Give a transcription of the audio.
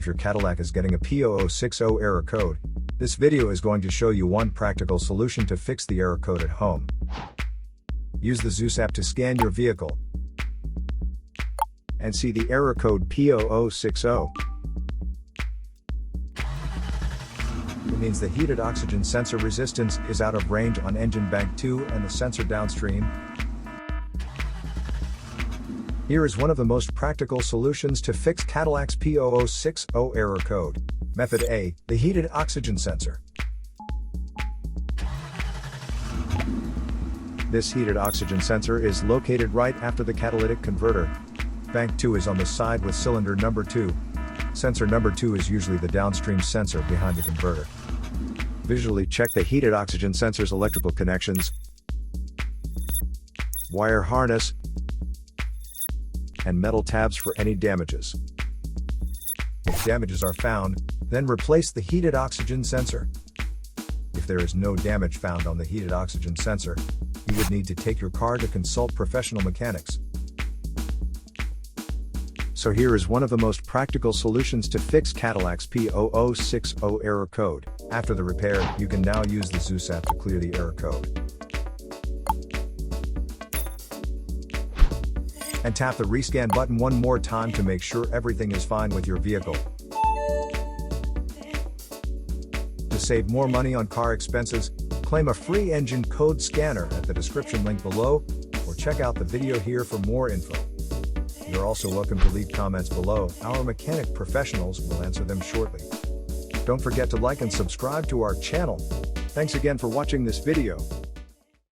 If your Cadillac is getting a P0060 error code, this video is going to show you one practical solution to fix the error code at home. Use the ZOOS app to scan your vehicle and see the error code P0060. It means the heated oxygen sensor resistance is out of range on engine bank 2 and the sensor downstream. Here is one of the most practical solutions to fix Cadillac's P0060 error code. Method A, the heated oxygen sensor. This heated oxygen sensor is located right after the catalytic converter. Bank 2 is on the side with cylinder number 2. Sensor number 2 is usually the downstream sensor behind the converter. Visually check the heated oxygen sensor's electrical connections, wire harness, and metal tabs for any damages. If damages are found, then replace the heated oxygen sensor. If there is no damage found on the heated oxygen sensor, you would need to take your car to consult professional mechanics. So here is one of the most practical solutions to fix Cadillac's P0060 error code. After the repair, you can now use the ZOOS app to clear the error code. And tap the rescan button one more time to make sure everything is fine with your vehicle. To save more money on car expenses, claim a free engine code scanner at the description link below, or check out the video here for more info. You're also welcome to leave comments below. Our mechanic professionals will answer them shortly. Don't forget to like and subscribe to our channel. Thanks again for watching this video.